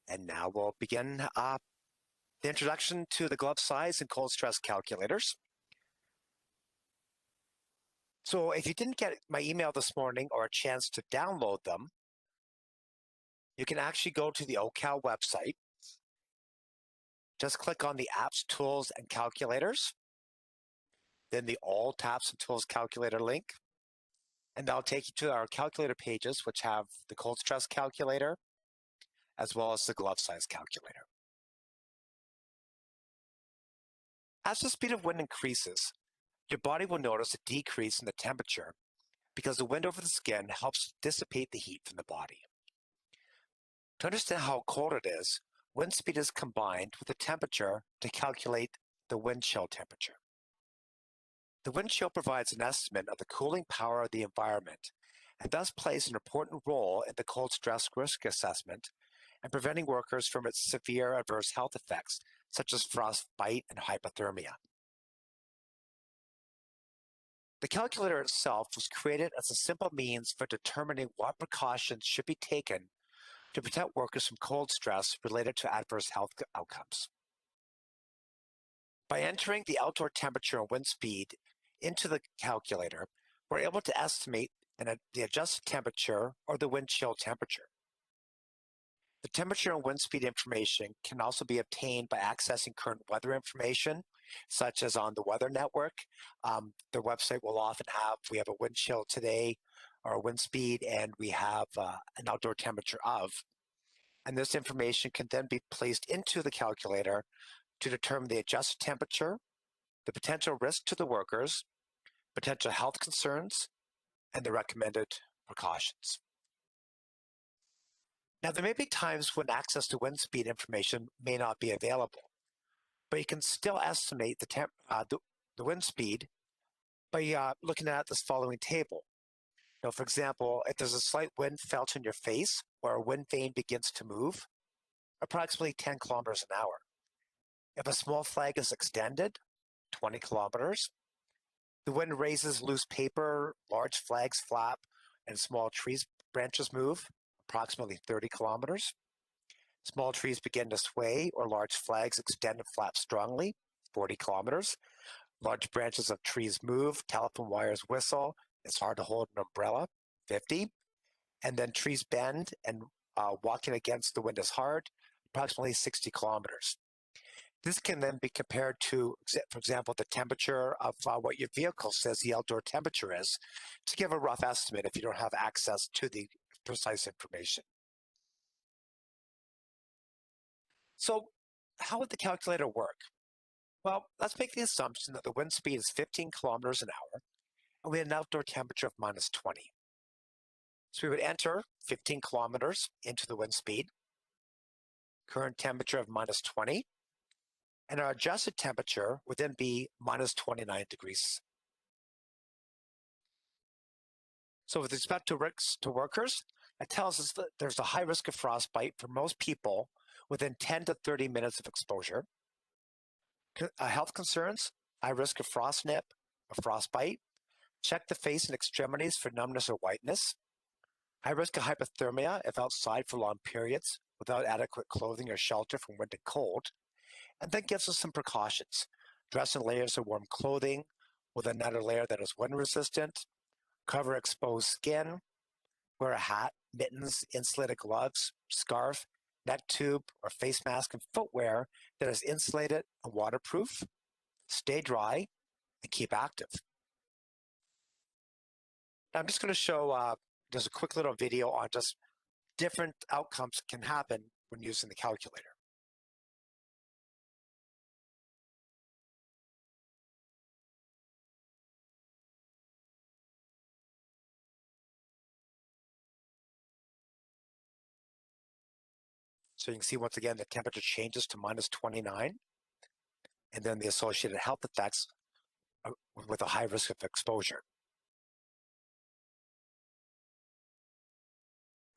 And now we'll begin the introduction to the glove size and cold stress calculators. So if you didn't get my email this morning or a chance to download them, you can actually go to the OHCOW website. Just click on the Apps, Tools, and Calculators, then the All Taps and Tools Calculator link, and that'll take you to our calculator pages, which have the cold stress calculator, as well as the glove size calculator. As the speed of wind increases, your body will notice a decrease in the temperature because the wind over the skin helps dissipate the heat from the body. To understand how cold it is, wind speed is combined with the temperature to calculate the wind chill temperature. The wind chill provides an estimate of the cooling power of the environment and thus plays an important role in the cold stress risk assessment and preventing workers from its severe adverse health effects, such as frostbite and hypothermia. The calculator itself was created as a simple means for determining what precautions should be taken to protect workers from cold stress related to adverse health outcomes. By entering the outdoor temperature and wind speed into the calculator, we're able to estimate the adjusted temperature or the wind chill temperature. The temperature and wind speed information can also be obtained by accessing current weather information, such as on the Weather Network. Their website will often have, we have a wind chill today, or a wind speed, and we have an outdoor temperature of. And this information can then be placed into the calculator to determine the adjusted temperature, the potential risk to the workers, potential health concerns, and the recommended precautions. Now, there may be times when access to wind speed information may not be available, but you can still estimate the wind speed by looking at this following table. Now, for example, if there's a slight wind felt in your face or a wind vane begins to move, approximately 10 kilometers an hour. If a small flag is extended, 20 kilometers. The wind raises loose paper, large flags flap, and small trees branches move, approximately 30 kilometers. Small trees begin to sway or large flags extend and flap strongly, 40 kilometers. Large branches of trees move, telephone wires whistle, it's hard to hold an umbrella, 50. And then trees bend and walking against the wind is hard, approximately 60 kilometers. This can then be compared to, for example, the temperature of what your vehicle says the outdoor temperature is, to give a rough estimate if you don't have access to the precise information. So how would the calculator work? Well, let's make the assumption that the wind speed is 15 kilometers an hour, and we have an outdoor temperature of minus 20. So we would enter 15 kilometers into the wind speed, current temperature of minus 20, and our adjusted temperature would then be minus 29 degrees. So with respect to risks to workers, it tells us that there's a high risk of frostbite for most people within 10 to 30 minutes of exposure. Health concerns, high risk of frost nip or frostbite. Check the face and extremities for numbness or whiteness. High risk of hypothermia if outside for long periods without adequate clothing or shelter from wind and cold. And then gives us some precautions. Dress in layers of warm clothing with another layer that is wind resistant. Cover exposed skin. Wear a hat, mittens, insulated gloves, scarf, neck tube, or face mask and footwear that is insulated and waterproof. Stay dry and keep active. Now I'm just going to show just a quick little video on just different outcomes that can happen when using the calculator. So you can see once again the temperature changes to minus 29, and then the associated health effects with a high risk of exposure,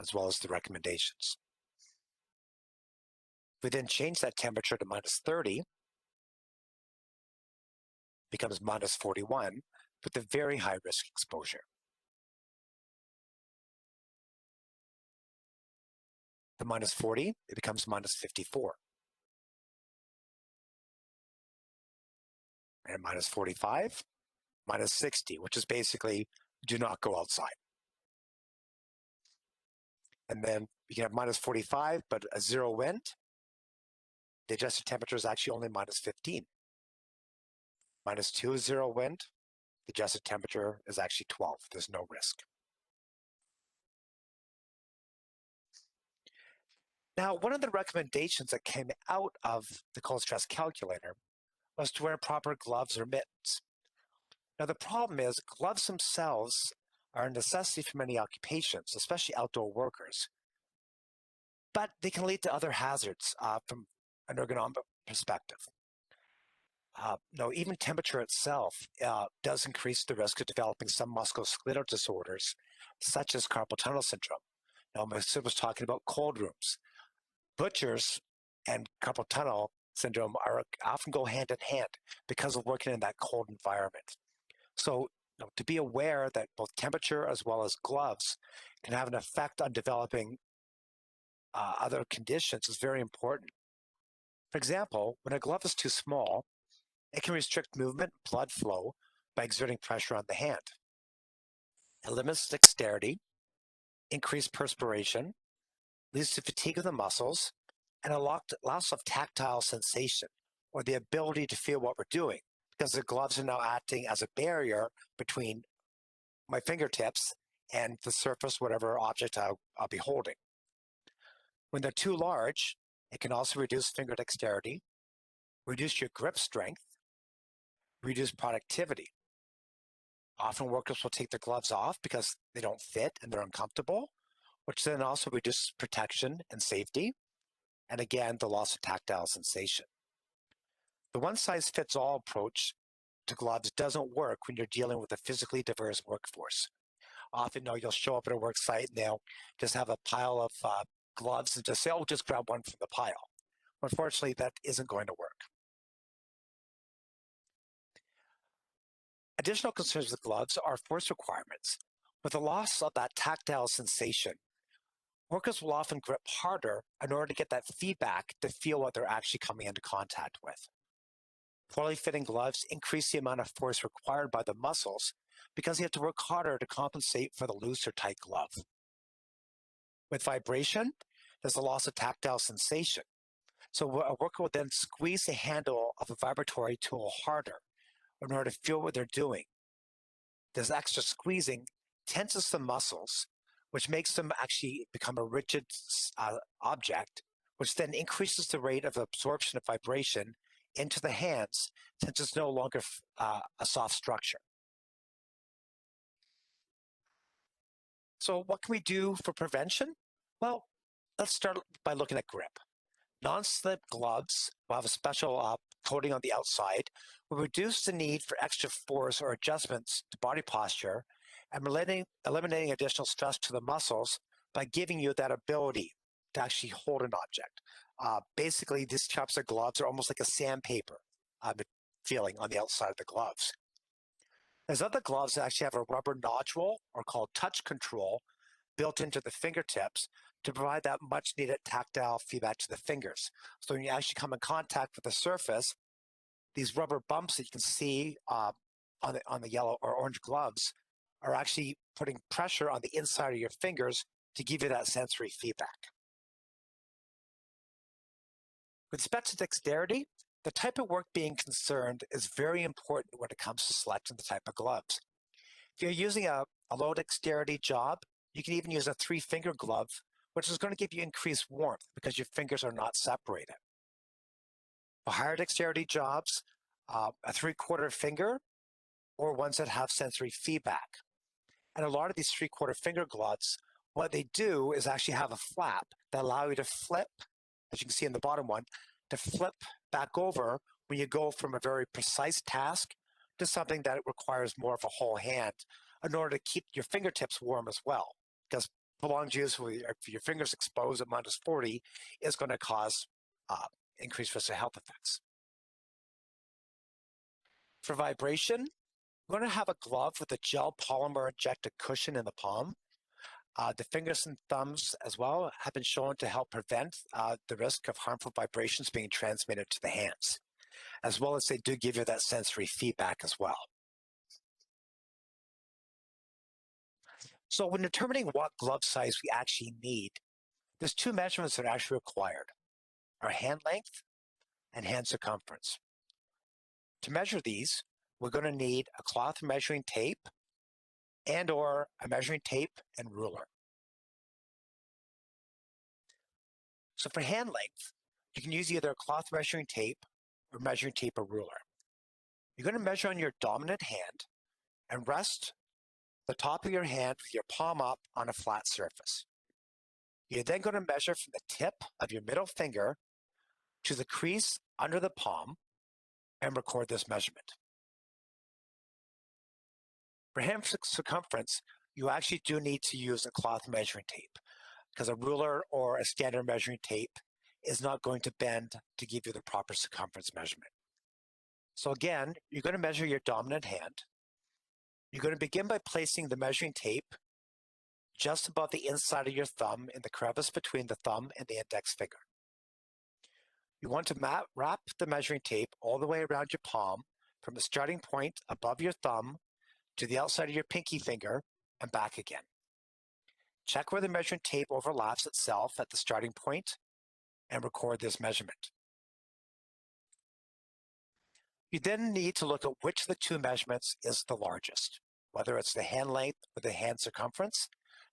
as well as the recommendations. We then change that temperature to minus 30, becomes minus 41, with a very high risk exposure. the minus 40, it becomes minus 54. And minus 45, minus 60, which is basically do not go outside. And then you can have minus 45, but a zero wind. The adjusted temperature is actually only minus 15. Minus 2 is zero wind. The adjusted temperature is actually 12. There's no risk. Now, one of the recommendations that came out of the cold stress calculator was to wear proper gloves or mittens. Now, the problem is gloves themselves are a necessity for many occupations, especially outdoor workers, but they can lead to other hazards from an ergonomic perspective. Even temperature itself does increase the risk of developing some musculoskeletal disorders, such as carpal tunnel syndrome. Now, my sis was talking about cold rooms. Butchers and carpal tunnel syndrome often go hand in hand because of working in that cold environment. So, to be aware that both temperature as well as gloves can have an effect on developing other conditions is very important. For example, when a glove is too small, it can restrict movement, blood flow by exerting pressure on the hand. It limits dexterity, increased perspiration, leads to fatigue of the muscles, and a loss of tactile sensation, or the ability to feel what we're doing, because the gloves are now acting as a barrier between my fingertips and the surface, whatever object I'll be holding. When they're too large, it can also reduce finger dexterity, reduce your grip strength, reduce productivity. Often workers will take their gloves off because they don't fit and they're uncomfortable, which then also reduces protection and safety, and again, the loss of tactile sensation. The one-size-fits-all approach to gloves doesn't work when you're dealing with a physically diverse workforce. Often, you'll show up at a work site and they'll just have a pile of gloves and just say, oh, just grab one from the pile. Unfortunately, that isn't going to work. Additional concerns with gloves are force requirements. With the loss of that tactile sensation, workers will often grip harder in order to get that feedback to feel what they're actually coming into contact with. Poorly fitting gloves increase the amount of force required by the muscles because you have to work harder to compensate for the loose or tight glove. With vibration, there's a loss of tactile sensation. So a worker will then squeeze the handle of a vibratory tool harder in order to feel what they're doing. This extra squeezing tenses the muscles, which makes them actually become a rigid object, which then increases the rate of absorption of vibration into the hands since it's no longer a soft structure. So what can we do for prevention? Well, let's start by looking at grip. Non-slip gloves will have a special coating on the outside, will reduce the need for extra force or adjustments to body posture, and eliminating additional stress to the muscles by giving you that ability to actually hold an object. Basically, these types of gloves are almost like a sandpaper feeling on the outside of the gloves. There's other gloves that actually have a rubber nodule, or called touch control, built into the fingertips to provide that much needed tactile feedback to the fingers. So when you actually come in contact with the surface, these rubber bumps that you can see on the yellow or orange gloves are actually putting pressure on the inside of your fingers to give you that sensory feedback. With respect to dexterity, the type of work being concerned is very important when it comes to selecting the type of gloves. If you're using a low dexterity job, you can even use a 3-finger glove, which is going to give you increased warmth because your fingers are not separated. For higher dexterity jobs, a 3/4 finger or ones that have sensory feedback. And a lot of these 3/4 finger gloves, what they do is actually have a flap that allow you to flip, as you can see in the bottom one, to flip back over when you go from a very precise task to something that requires more of a whole hand in order to keep your fingertips warm as well. Because prolonged use with your fingers exposed at minus 40 is going to cause increased risk of health effects. For vibration, we're going to have a glove with a gel polymer injected cushion in the palm. The fingers and thumbs as well have been shown to help prevent the risk of harmful vibrations being transmitted to the hands, as well as they do give you that sensory feedback as well. So when determining what glove size we actually need, there's two measurements that are actually required, our hand length and hand circumference. To measure these, we're going to need a cloth measuring tape and or a measuring tape and ruler. So for hand length, you can use either a cloth measuring tape or measuring tape or ruler. You're going to measure on your dominant hand and rest the top of your hand with your palm up on a flat surface. You're then going to measure from the tip of your middle finger to the crease under the palm and record this measurement. For hand circumference, you actually do need to use a cloth measuring tape because a ruler or a standard measuring tape is not going to bend to give you the proper circumference measurement. So again, you're going to measure your dominant hand. You're going to begin by placing the measuring tape just above the inside of your thumb in the crevice between the thumb and the index finger. You want to wrap the measuring tape all the way around your palm from the starting point above your thumb to the outside of your pinky finger and back again. Check where the measuring tape overlaps itself at the starting point and record this measurement. You then need to look at which of the two measurements is the largest, whether it's the hand length or the hand circumference,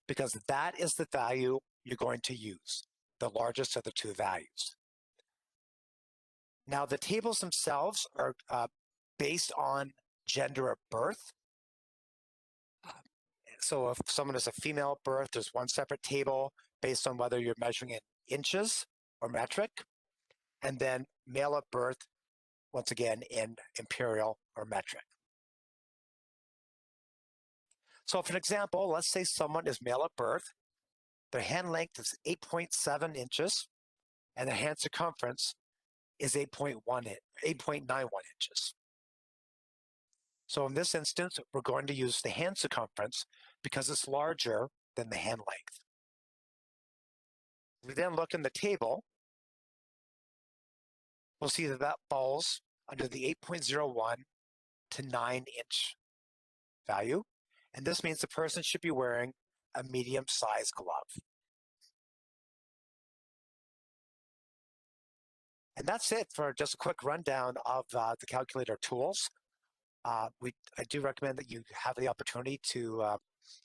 because that is the value you're going to use, the largest of the two values. Now, the tables themselves are based on gender at birth. So if someone is a female at birth, there's one separate table based on whether you're measuring in inches or metric, and then male at birth, once again, in imperial or metric. So for an example, let's say someone is male at birth, their hand length is 8.7 inches, and their hand circumference is 8.91 inches. So in this instance, we're going to use the hand circumference because it's larger than the hand length. We then look in the table, we'll see that that falls under the 8.01 to 9-inch value, and this means the person should be wearing a medium-sized glove. And that's it for just a quick rundown of the calculator tools. I do recommend that you have the opportunity to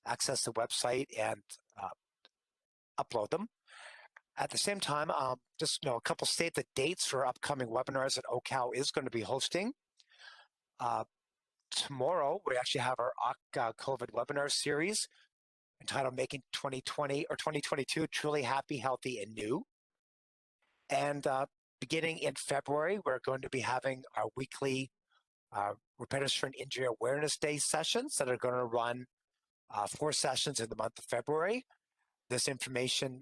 access the website and upload them. At the same time, just a couple state the dates for upcoming webinars that OHCOW is going to be hosting. Tomorrow, we actually have our COVID webinar series entitled Making 2020 or 2022 Truly Happy, Healthy, and New. And beginning in February, we're going to be having our weekly Repetitive Strain Injury Awareness Day sessions that are going to run 4 sessions in the month of February. This information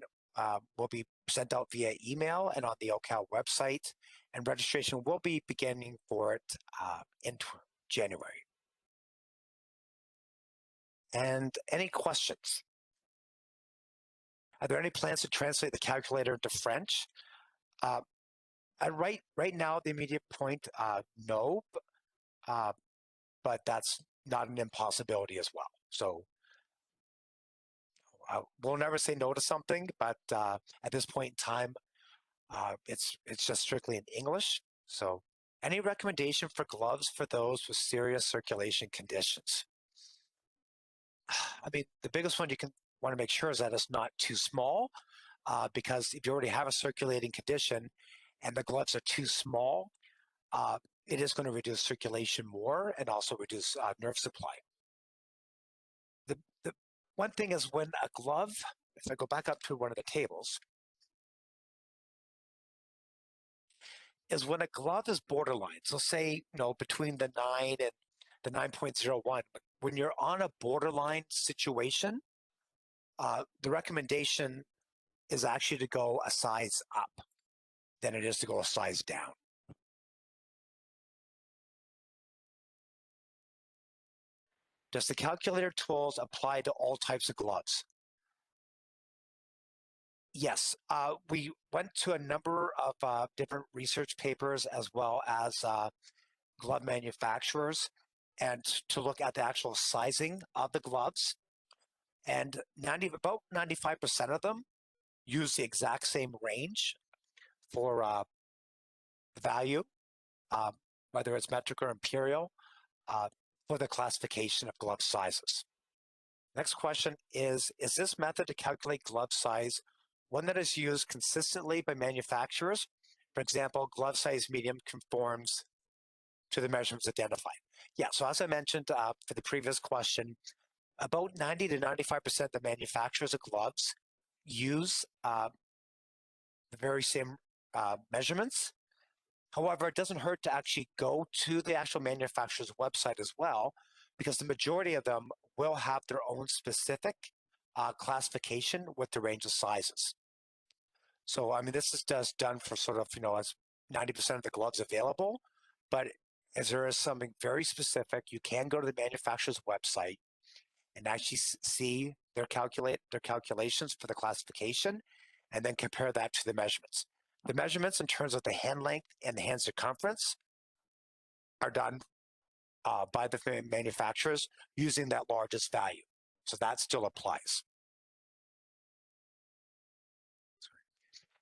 will be sent out via email and on the OHCOW website, and registration will be beginning for it in January. And any questions? Are there any plans to translate the calculator into French? Right now, the immediate point, no, but that's not an impossibility as well. So we'll never say no to something, but at this point in time, it's just strictly in English. So any recommendation for gloves for those with serious circulation conditions? I mean, the biggest one you can want to make sure is that it's not too small, because if you already have a circulating condition and the gloves are too small, it is going to reduce circulation more and also reduce nerve supply. The one thing is when a glove, if I go back up to one of the tables, is when a glove is borderline, so say, between the 9 and the 9.01, when you're on a borderline situation, the recommendation is actually to go a size up than it is to go a size down. Does the calculator tools apply to all types of gloves? Yes, we went to a number of different research papers as well as glove manufacturers and to look at the actual sizing of the gloves. And about 95% of them use the exact same range for value, uh, whether it's metric or imperial, uh, for the classification of glove sizes. Next question is this method to calculate glove size one that is used consistently by manufacturers? For example, glove size medium conforms to the measurements identified. Yeah, so as I mentioned for the previous question, about 90 to 95% of the manufacturers of gloves use the very same measurements. However, it doesn't hurt to actually go to the actual manufacturer's website as well, because the majority of them will have their own specific classification with the range of sizes. So, I mean, this is just done for sort of, as 90% of the gloves available, but as there is something very specific, you can go to the manufacturer's website and actually see their calculations for the classification, and then compare that to the measurements. The measurements in terms of the hand length and the hand circumference are done by the manufacturers using that largest value. So that still applies.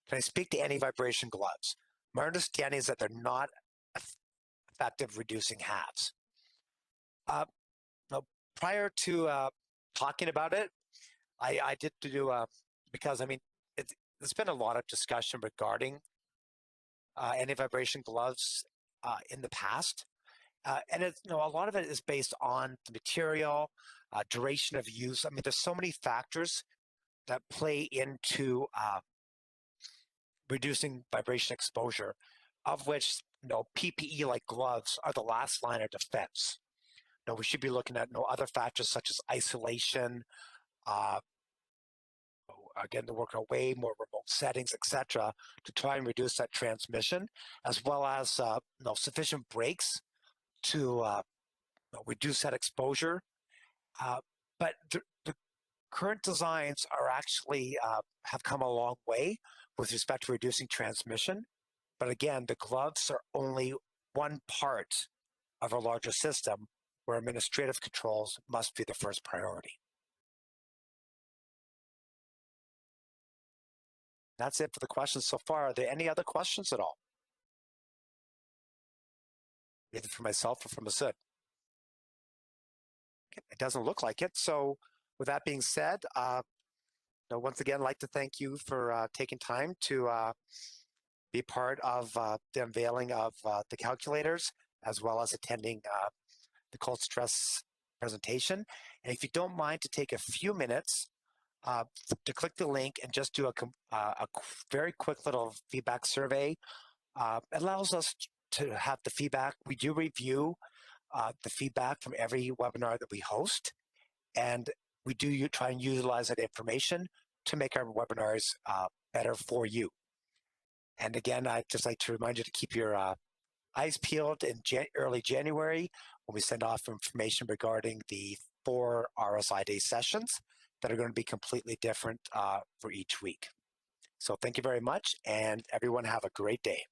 Can I speak to anti-vibration gloves? My understanding is that they're not effective reducing halves. Now, prior to talking about it, I did do because I mean there's been a lot of discussion regarding anti-vibration gloves in the past, and it's a lot of it is based on the material, duration of use. I mean, there's so many factors that play into reducing vibration exposure, of which PPE like gloves are the last line of defense. We should be looking at other factors such as isolation. Again, to work away, more remote settings, etc., to try and reduce that transmission, as well as sufficient breaks to reduce that exposure. But the current designs are actually have come a long way with respect to reducing transmission. But again, the gloves are only one part of a larger system where administrative controls must be the first priority. That's it for the questions so far. Are there any other questions at all? Either for myself or from Masud? It doesn't look like it. So with that being said, once again, I'd like to thank you for taking time to be part of the unveiling of the calculators, as well as attending the cold stress presentation. And if you don't mind to take a few minutes to click the link and just do a very quick little feedback survey, it allows us to have the feedback. We do review the feedback from every webinar that we host, and we do try and utilize that information to make our webinars better for you. And again, I'd just like to remind you to keep your eyes peeled in early January when we send off information regarding the 4 RSI Day sessions that are going to be completely different for each week. So thank you very much, and everyone have a great day.